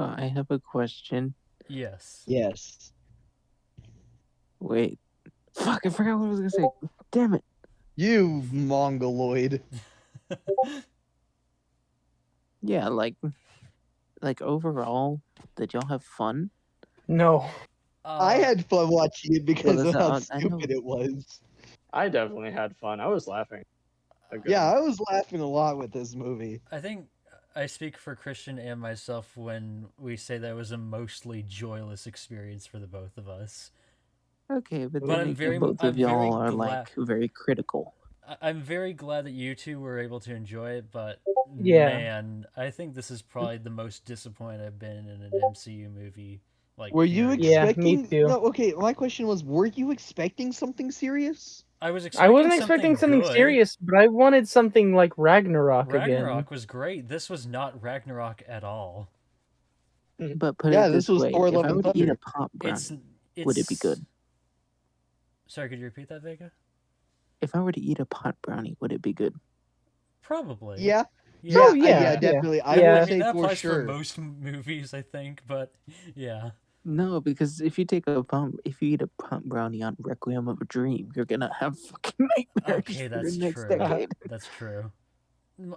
I have a question. Yes. Yes. Wait. Fuck, I forgot what I was gonna say. Damn it. You mongoloid. Yeah, like overall, did y'all have fun? No. I had fun watching it because of how I know. stupid it was. I definitely had fun. I was laughing. Yeah, I was laughing a lot with this movie. I think I speak for Christian and myself when we say that it was a mostly joyless experience for the both of us. Okay, but But then again, both of y'all are like very critical. I'm very glad that you two were able to enjoy it, but Yeah. man, I think this is probably the most disappointed I've been in an MCU movie. Like, Were you period. Yeah, expecting? me too. No, okay. My question was, were you expecting something serious? I wasn't expecting something good. serious, but I wanted something like Ragnarok again. Ragnarok was great. This was not Ragnarok at all. But put Yeah, it this was way, Thor: if Love I and were to eat Thunder. a pop brownie, It's would it be good? Sorry, could you repeat that, Vega? If I were to eat a pot brownie, would it be good? Probably. Yeah. Yeah, Oh, yeah, yeah, definitely. yeah. I Yeah. would I mean, say that for applies sure. for most movies, I think, but yeah. No, because if you eat a pot brownie on Requiem of a Dream, you're gonna have fucking nightmares Okay, for that's the next true. decade. That's true.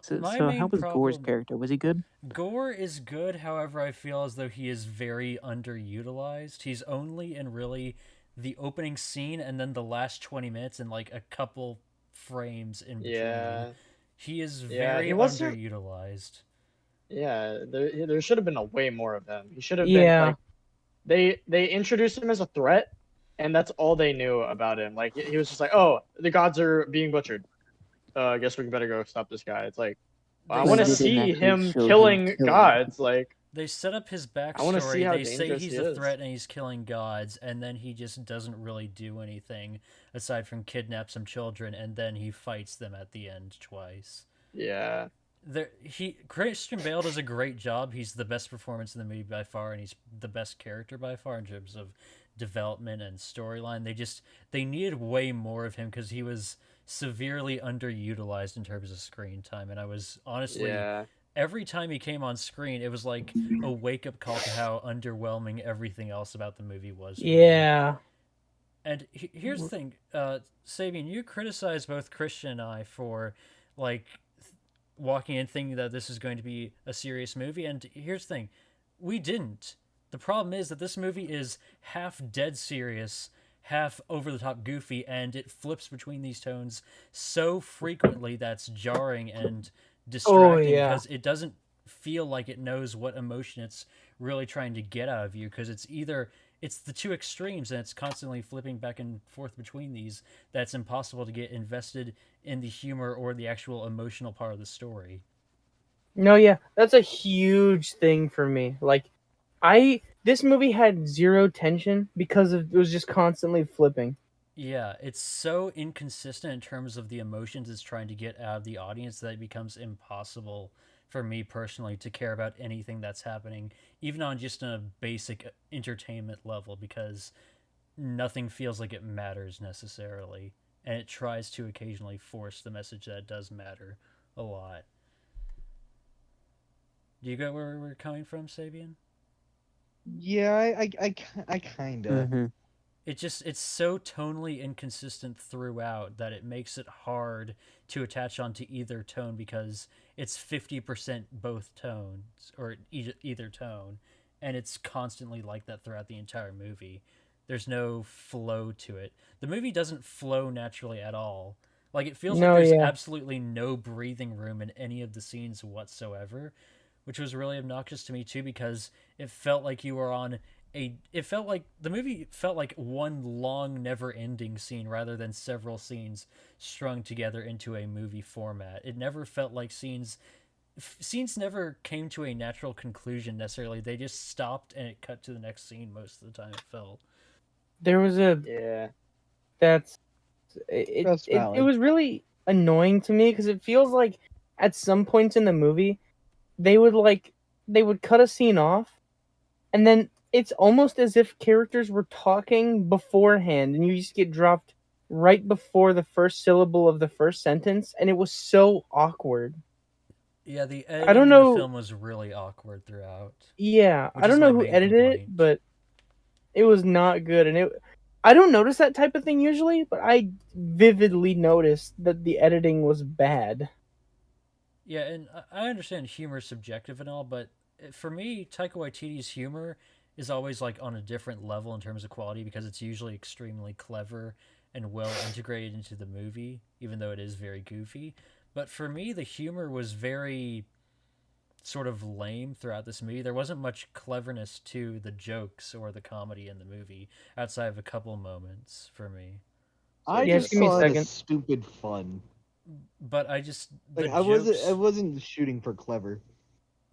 So My how main was Gore's problem... character? Was he good? Gore is good, however, I feel as though he is very underutilized. He's only in really the opening scene and then the last 20 minutes and like a couple frames in between. Yeah. He is Yeah, very he wasn't- underutilized. Yeah, there should have been a way more of him. He should have Yeah. been like they introduced him as a threat, and that's all they knew about him. Like he was just like, oh, the gods are being butchered. I guess we better go stop this guy. It's like I They want to set up- see actually him show him killing killing. gods. Like They set up his I wanna see backstory. how They say dangerous he's he a is. threat and he's killing gods, and then he just doesn't really do anything aside from kidnap some children, and then he fights them at the end twice. yeah, Christian Bale does a great job. He's the best performance in the movie by far, and he's the best character by far in terms of development and storyline. They needed way more of him because he was severely underutilized in terms of screen time, and I was honestly yeah. every time he came on screen, it was like a wake up call to how underwhelming everything else about the movie was. For me. Yeah. And here's the thing, Sabian, you criticize both Christian and I for like walking in thinking that this is going to be a serious movie, and here's the thing, we didn't. The problem is that this movie is half dead serious, half over the top goofy, and it flips between these tones so frequently that's jarring and distracting because it doesn't feel like it knows what emotion it's really trying to get out of you, because it's the two extremes and it's constantly flipping back and forth between these that's impossible to get invested in the humor or the actual emotional part of the story. No, yeah, that's a huge thing for me. Like, this movie had zero tension because it was just constantly flipping. Yeah, it's so inconsistent in terms of the emotions it's trying to get out of the audience that it becomes impossible for me personally to care about anything that's happening, even on just a basic entertainment level, because nothing feels like it matters necessarily, and it tries to occasionally force the message that it does matter a lot. Do you get where we're coming from, Sabian? Yeah, I kind of. Mm-hmm. It's so tonally inconsistent throughout that it makes it hard to attach onto either tone, because it's 50% both tones or either tone, and it's constantly like that throughout the entire movie. There's no flow to it. The movie doesn't flow naturally at all. Like, it feels like there's absolutely no breathing room in any of the scenes whatsoever, which was really obnoxious to me too, because it felt like you were on it felt like the movie felt like one long never-ending scene rather than several scenes strung together into a movie format. It never felt like scenes never came to a natural conclusion necessarily. They just stopped and it cut to the next scene most of the time, it felt. There was Yeah. It was really annoying to me because it feels like at some points in the movie they would cut a scene off, and then it's almost as if characters were talking beforehand and you just get dropped right before the first syllable of the first sentence, and it was so awkward. Yeah, the I editing don't in the know. film was really awkward throughout. Yeah, Which I is don't my know who main edited it, complaint. but it was not good, and I don't notice that type of thing usually, but I vividly noticed that the editing was bad. Yeah, and I understand humor is subjective and all, but for me, Taika Waititi's humor is always like on a different level in terms of quality because it's usually extremely clever and well integrated into the movie, even though it is very goofy. But for me, the humor was very sort of lame throughout this movie. There wasn't much cleverness to the jokes or the comedy in the movie outside of a couple moments for me. I Yeah, just just give me a saw it as second. stupid fun. But I just the Like I jokes, wasn't shooting for clever.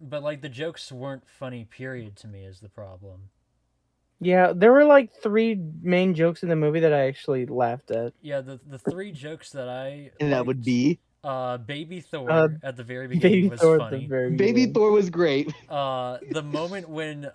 but like the jokes weren't funny. Period. To me is the problem. Yeah, there were like 3 main jokes in the movie that I actually laughed at. Yeah, the three jokes that I And that would liked, be Baby Uh, Thor at the very beginning Baby was Thor at the funny. very Baby beginning. Thor was great. The moment when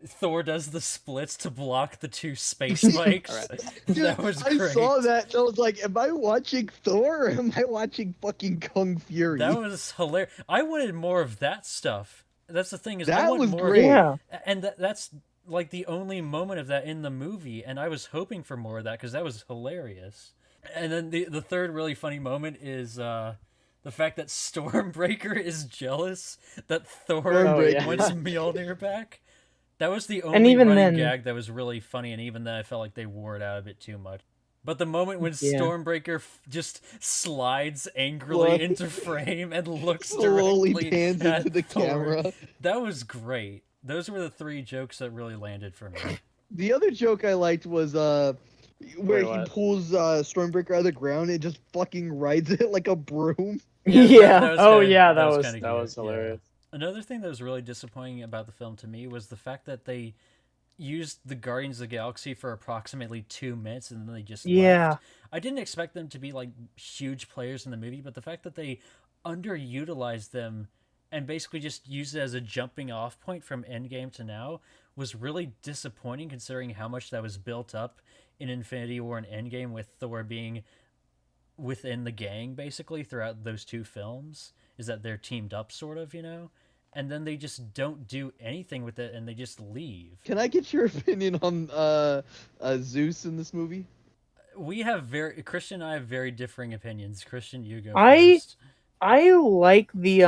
Thor does the splits to block the two space bikes, Dude, that was I great. saw that and I was like, am I watching Thor or am I watching fucking Kung Fury? That was hilarious. I wanted more of that stuff. That's the thing is, I That want was more. great. Yeah, And that's like the only moment of that in the movie, and I was hoping for more of that because that was hilarious. And then the third really funny moment is the fact that Stormbreaker is jealous that Thor Stormbreaker. wants Mjolnir back. That was the and only even running then, gag that was really funny, and even then I felt like they wore it out a bit too much. But the moment when Yeah. Stormbreaker just slides angrily What? into frame and looks Slowly directly pans at into the Thor, camera. that was great. Those were the 3 jokes that really landed for me. The other joke I liked was where Wait, he what? pulls Stormbreaker out of the ground and just fucking rides it like a broom. Yeah. that was Oh kinda, yeah, that was that kinda was cute, yeah. hilarious. Another thing that was really disappointing about the film to me was the fact that they used the Guardians of the Galaxy for approximately 2 minutes and then they just Yeah. left. I didn't expect them to be like huge players in the movie, but the fact that they underutilized them and basically just used it as a jumping off point from Endgame to now was really disappointing considering how much that was built up in Infinity War and Endgame with Thor being within the gang basically throughout those 2 films is that they're teamed up sort of, and then they just don't do anything with it and they just leave. Can I get your opinion on Zeus in this movie? We have Christian and I have very differing opinions. Christian, you go I first. I like the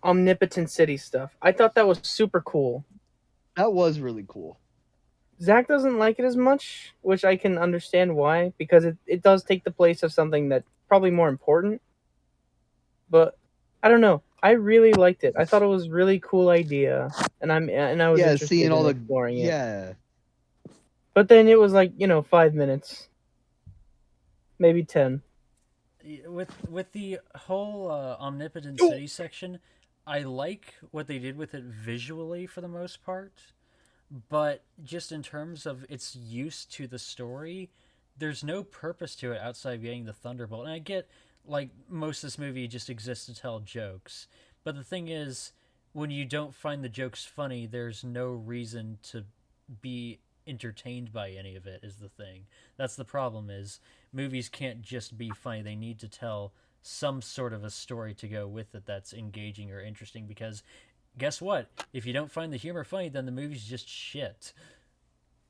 omnipotent city stuff. I thought that was super cool. That was really cool. Zach doesn't like it as much, which I can understand why, because it does take the place of something that's probably more important. But I don't know. I really liked it. I thought it was a really cool idea, and I was Yeah, interested seeing in all the exploring it. yeah. But then it was like 5 minutes, maybe 10. With the whole omnipotent city section, I like what they did with it visually for the most part, but just in terms of its use to the story, there's no purpose to it outside of getting the Thunderbolt. And I get like most of this movie just exists to tell jokes, but the thing is, when you don't find the jokes funny, there's no reason to be entertained by any of it. Is the thing. That's the problem. Is movies can't just be funny. They need to tell some sort of a story to go with it that's engaging or interesting because guess what? If you don't find the humor funny, then the movie's just shit.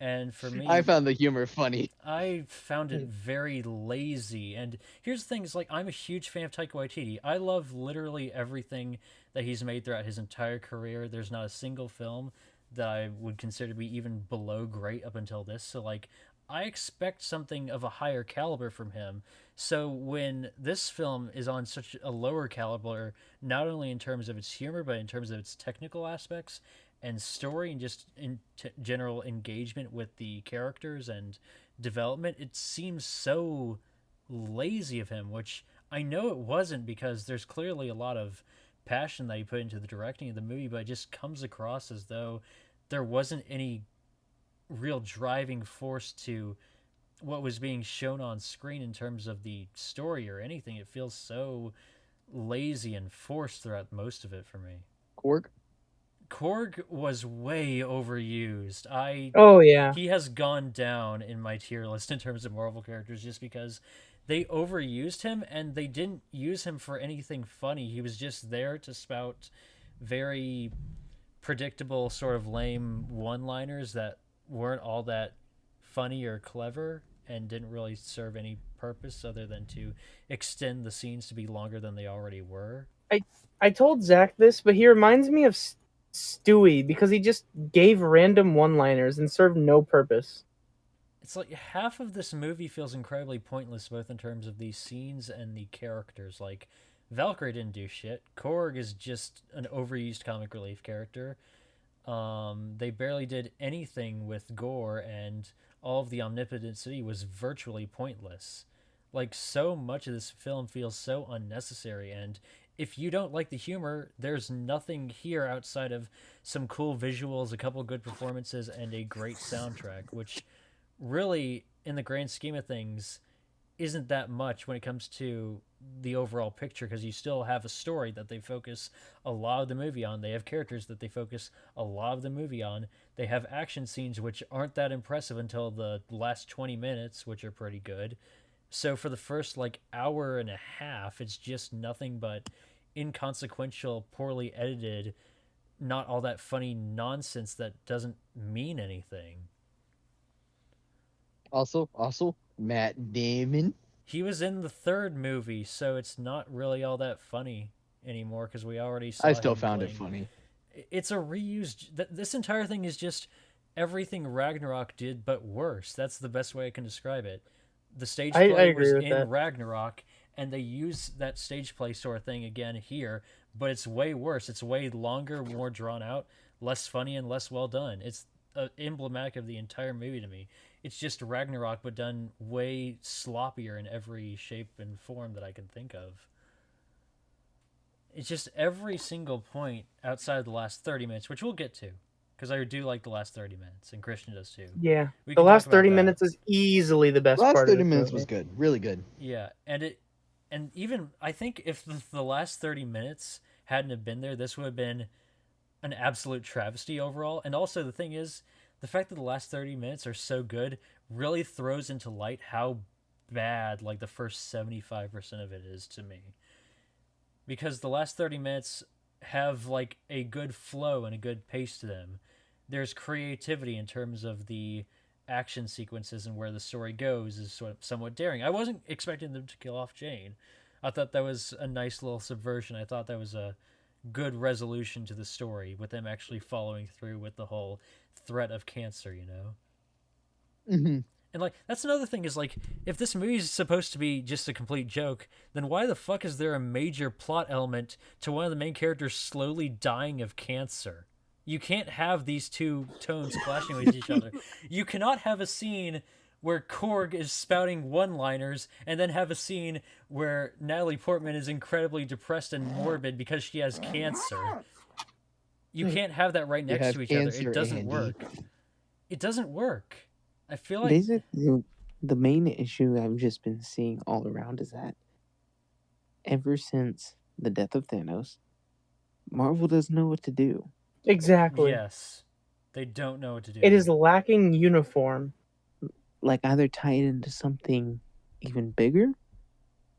And for me, I found the humor funny. I found it very lazy. And here's the thing: is like I'm a huge fan of Taika Waititi. I love literally everything that he's made throughout his entire career. There's not a single film that I would consider to be even below great up until this. So like, I expect something of a higher caliber from him. So when this film is on such a lower caliber, not only in terms of its humor, but in terms of its technical aspects and story and just in general engagement with the characters and development, it seems so lazy of him, which I know it wasn't because there's clearly a lot of passion that he put into the directing of the movie, but it just comes across as though there wasn't any real driving force to what was being shown on screen in terms of the story or anything. It feels so lazy and forced throughout most of it for me. Korg was way overused. Oh yeah. He has gone down in my tier list in terms of Marvel characters just because they overused him, and they didn't use him for anything funny. He was just there to spout very predictable, sort of lame one-liners that weren't all that funny or clever and didn't really serve any purpose other than to extend the scenes to be longer than they already were. I told Zach this, but he reminds me of Stewie because he just gave random one-liners and served no purpose. It's like half of this movie feels incredibly pointless, both in terms of these scenes and the characters. Like, Valkyrie didn't do shit. Korg is just an overused comic relief character. They barely did anything with Gore, and all of the Omnipotent City was virtually pointless. Like, so much of this film feels so unnecessary, and if you don't like the humor, there's nothing here outside of some cool visuals, a couple good performances, and a great soundtrack, which really, in the grand scheme of things, isn't that much when it comes to the overall picture, because you still have a story that they focus a lot of the movie on. They have characters that they focus a lot of the movie on. They have action scenes which aren't that impressive until the last 20 minutes, which are pretty good. So for the first like hour and a half, it's just nothing but inconsequential, poorly edited, not all that funny nonsense that doesn't mean anything. Also, Matt Damon. He was in the third movie, so it's not really all that funny anymore because we already saw I still him found it playing. funny. It's a reused. This entire thing is just everything Ragnarok did, but worse. That's the best way I can describe it. The stage I play agree was with in that. Ragnarok, and they use that stage play sort of thing again here, but it's way worse. It's way longer, more drawn out, less funny, and less well done. It's emblematic of the entire movie to me. It's just Ragnarok, but done way sloppier in every shape and form that I can think of. It's just every single point outside the last 30 minutes, which we'll get to, because I do like the last 30 minutes, and Christian does too. Yeah, We the can last talk about 30 that. minutes is easily the best Last part of 30 this minutes movie. was good, really good. Yeah, and even I think if the last 30 minutes hadn't have been there, this would have been an absolute travesty overall. And also the thing is, the fact that the last 30 minutes are so good really throws into light how bad like the first 75% of it is to me. Because the last 30 minutes have like a good flow and a good pace to them. There's creativity in terms of the action sequences and where the story goes is sort of somewhat daring. I wasn't expecting them to kill off Jane. I thought that was a nice little subversion. I thought that was a good resolution to the story with them actually following through with the whole threat of cancer, you know? Mm-hmm. And like that's another thing is like if this movie is supposed to be just a complete joke, then why the fuck is there a major plot element to one of the main characters slowly dying of cancer? You can't have these two tones clashing with each other. You cannot have a scene where Korg is spouting one-liners and then have a scene where Natalie Portman is incredibly depressed and morbid because she has cancer. You can't have that right next have to each other. cancer, It doesn't Andy. work. It doesn't work. I feel like Basically, the main issue I've just been seeing all around is that ever since the death of Thanos, Marvel doesn't know what to do. Exactly. yes, they don't know what to do. It is lacking uniform. Like either tie it into something even bigger,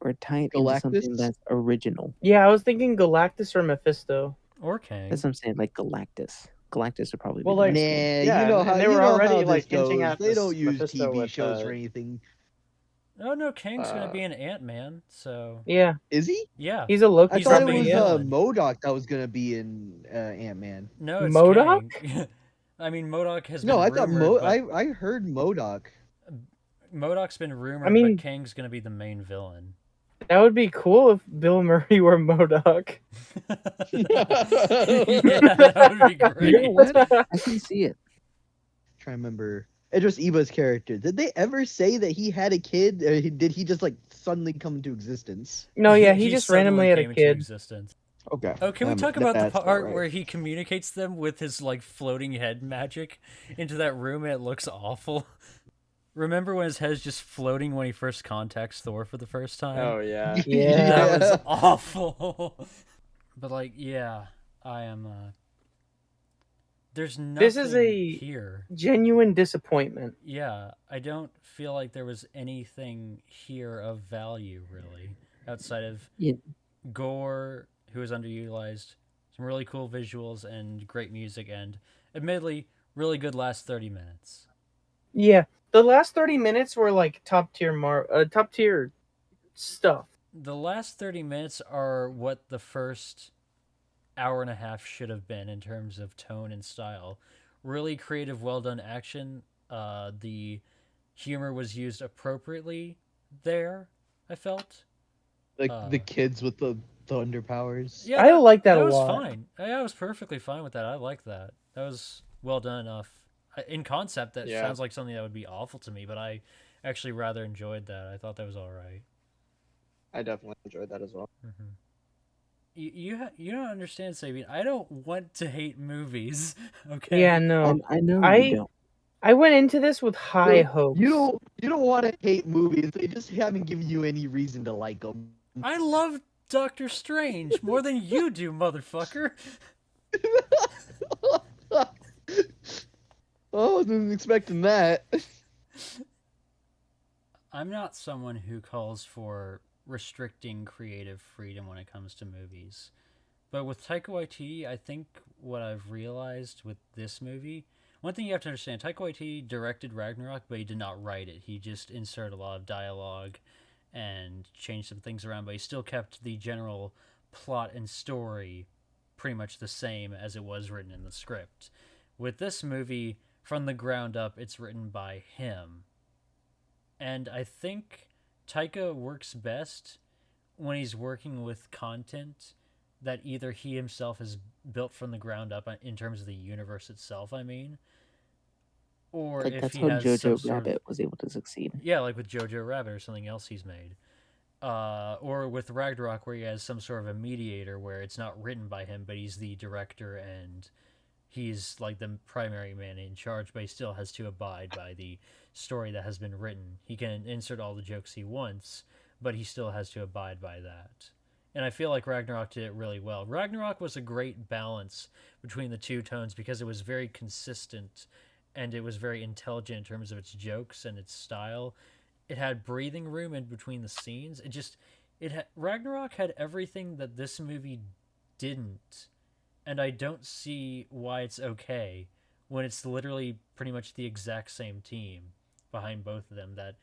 or tie it into something Galactus? that's original. Yeah, I was thinking Galactus or Mephisto. Or Kang. That's what I'm saying. Like Galactus. Galactus would probably be Well, the like, next Nah, one. Yeah, you know and how they you were know already, how like, this hinting goes. at They this don't use Mephisto TV with, shows or anything. Oh no, Kang's gonna Uh, be an Ant-Man. So Yeah, Is he? yeah, he's a Loki. I He's thought the it main was villain. MODOK that was gonna be in Ant-Man. no, it's MODOK? Kang. I mean, MODOK has No, been I thought rumored, but I heard MODOK. MODOK's been rumored, mean- but Kang's gonna be the main villain. That would be cool if Bill Murray were MODOK. Yeah, that would be great. You know what? I can see it. Trying to remember Idris Elba's character. Did they ever say that he had a kid, or did he just like suddenly come into existence? No, yeah, he just suddenly randomly had a came into kid. existence. Okay. Oh, can we talk about the that's not part right. where he communicates them with his like floating head magic into that room and it looks awful? Remember when his head's just floating when he first contacts Thor for the first time? Oh yeah. Yeah. That was awful. But like, yeah, I am there's This is nothing a here. genuine disappointment. Yeah, I don't feel like there was anything here of value really outside of Yeah, gore, who was underutilized, some really cool visuals and great music, and admittedly, really good last 30 minutes. Yeah, the last 30 minutes were like top tier stuff. The last 30 minutes are what the first hour and a half should have been in terms of tone and style. Really creative, well done action. The humor was used appropriately there, I felt. Like Uh, the kids with the thunder powers. yeah, I like that that a was lot. fine. I was perfectly fine with that. I like that. That was well done enough. In concept, that Yeah, sounds like something that would be awful to me, but I actually rather enjoyed that. I thought that was all right. I definitely enjoyed that as well. Mm-hmm. You don't understand, Sabine. I don't want to hate movies. Okay. Yeah, no. I know you I don't. I went into this with high So hopes. you don't want to hate movies. They just haven't given you any reason to like them. I love Doctor Strange more than you do, motherfucker. Oh, I wasn't expecting that. I'm not someone who calls for restricting creative freedom when it comes to movies. But with Taika Waititi, I think what I've realized with this movie, one thing you have to understand, Taika Waititi directed Ragnarok, but he did not write it. He just inserted a lot of dialogue and changed some things around, but he still kept the general plot and story pretty much the same as it was written in the script. With this movie, from the ground up, it's written by him. And I think Taika works best when he's working with content that either he himself has built from the ground up in terms of the universe itself, I mean, or Like if that's he how has some Jojo sort of, Rabbit was able to succeed. yeah, like with Jojo Rabbit or something else he's made. Or with Ragnarok, where he has some sort of a mediator where it's not written by him, but he's the director and he's like the primary man in charge, but he still has to abide by the story that has been written. He can insert all the jokes he wants, but he still has to abide by that. And I feel like Ragnarok did it really well. Ragnarok was a great balance between the two tones because it was very consistent and it was very intelligent in terms of its jokes and its style. It had breathing room in between the scenes. Ragnarok had everything that this movie didn't, and I don't see why it's okay when it's literally pretty much the exact same team behind both of them that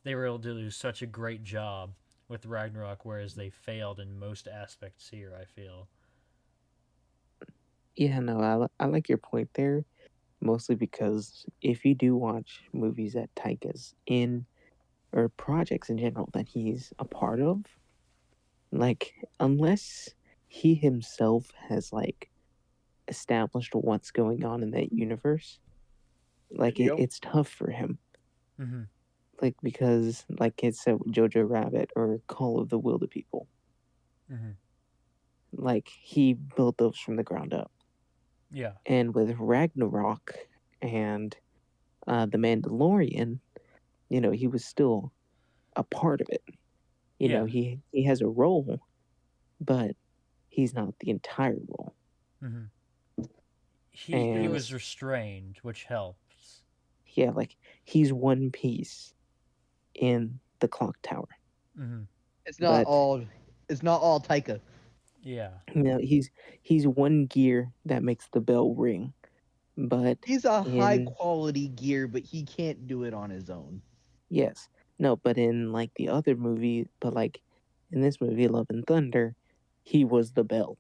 they were able to do such a great job with Ragnarok, whereas they failed in most aspects here, I feel. Yeah, no, I like your point there, mostly because if you do watch movies that Taika's in, or projects in general that he's a part of, like, unless he himself has, like, established what's going on in that universe, like, Video. it's tough for him. Mm-hmm. Like, because, like it said with Jojo Rabbit or Call of the Wilder People, Mm-hmm. like, he built those from the ground up. Yeah. And with Ragnarok and The Mandalorian, you know, he was still a part of it. You know, Yeah. he has a role, but he's not the entire role. Mm-hmm. He And was restrained, which helps. yeah, like he's one piece in the clock tower. Mm-hmm. It's not But all. It's not all Taika. Yeah. you know, he's one gear that makes the bell ring. But He's a high in quality gear, but he can't do it on his own. yes. No, but in like the other movie, but like in this movie, Love and Thunder, he was the bell.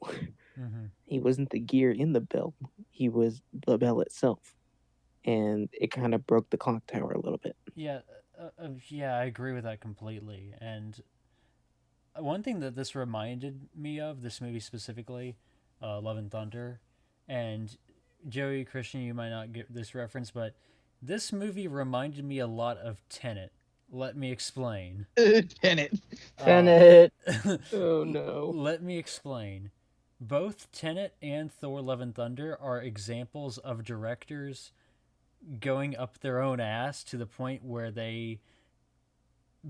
Mm-hmm. He wasn't the gear in the bell. He was the bell itself. And it kind of broke the clock tower a little bit. Yeah. Yeah, I agree with that completely. And one thing that this reminded me of, this movie specifically, Love and Thunder, and Joey Christian, you might not get this reference, but this movie reminded me a lot of Tenet. Let me explain. Tenet. Tenet. Oh no. Let me explain. Both Tenet and Thor Love and Thunder are examples of directors going up their own ass to the point where they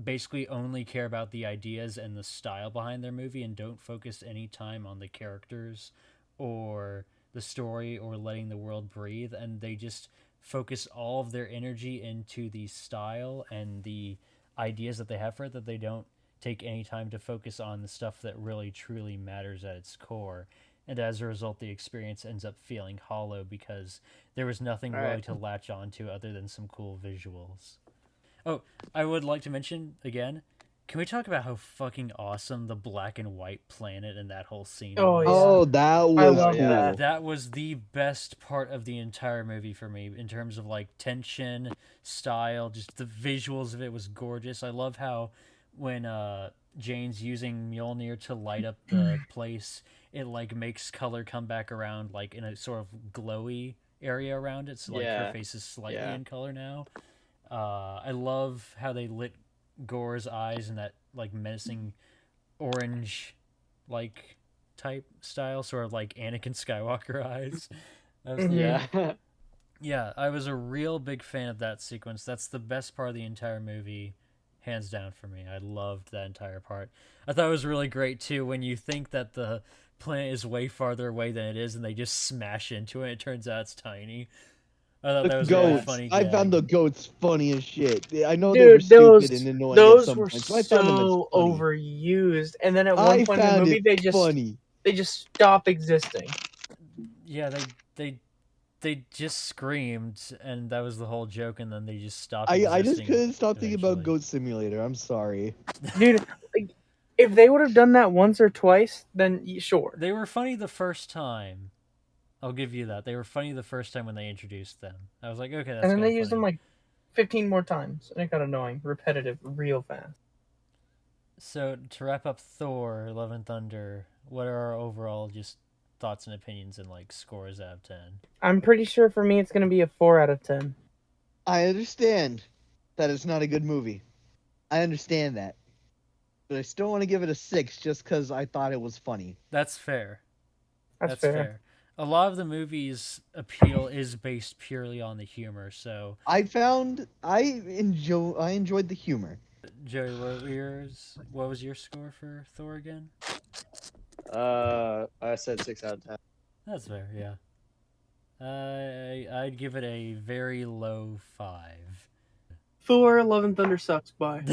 basically only care about the ideas and the style behind their movie and don't focus any time on the characters or the the story or letting the world breathe, and they just focus all of their energy into the style and the ideas that they have for it, that they don't take any time to focus on the stuff that really truly matters at its core. And as a result, the experience ends up feeling hollow because there was nothing All really right. to latch onto other than some cool visuals. Oh, I would like to mention again, can we talk about how fucking awesome the black and white planet and that whole scene Oh, was? yeah. Oh, that I was love cool. that. That was the best part of the entire movie for me in terms of like tension, style, just the visuals of it was gorgeous. I love how when Jane's using Mjolnir to light up the place, it like makes color come back around like in a sort of glowy area around it, so like her Yeah. face is slightly Yeah. in color now. I love how they lit Gore's eyes in that like menacing orange like type style, sort of like Anakin Skywalker eyes. That was Mhm. Yeah. yeah, I was a real big fan of that sequence. That's the best part of the entire movie, hands down for me. I loved that entire part. I thought it was really great too when you think that the planet is way farther away than it is, and they just smash into it. It turns out it's tiny. I thought The that was a really Yeah. goats. funny I found the gag. goats funny as shit. I know they were Dude, stupid and annoying at those some were points, but I found them as so funny. overused. And then at one I point in the found movie, it they just funny. stop existing. Yeah, they just screamed, and that was the whole joke, and then they just stopped I just existing. couldn't stop thinking about eventually. Goat Simulator. I'm sorry. Dude, like, if they would have done that once or twice, then sure. They were funny the first time. I'll give you that. They were funny the first time when they introduced them. I was like, okay, that's And then kind they of used them funny. like 15 more times, and it got annoying, repetitive, real fast. So to wrap up Thor: Love and Thunder, what are our overall just thoughts and opinions and like scores out of 10? I'm pretty sure for me it's gonna be a 4 out of 10. I understand that it's not a good movie. I understand that. But I still want to give it a 6 just because I thought it was funny. That's fair. That's fair. A lot of the movie's appeal is based purely on the humor. So, I enjoyed the humor. Joey, what was your score for Thor again? I said 6 out of 10. That's fair. Yeah. I'd give it a very low 5. Thor: Love and Thunder sucks. Bye.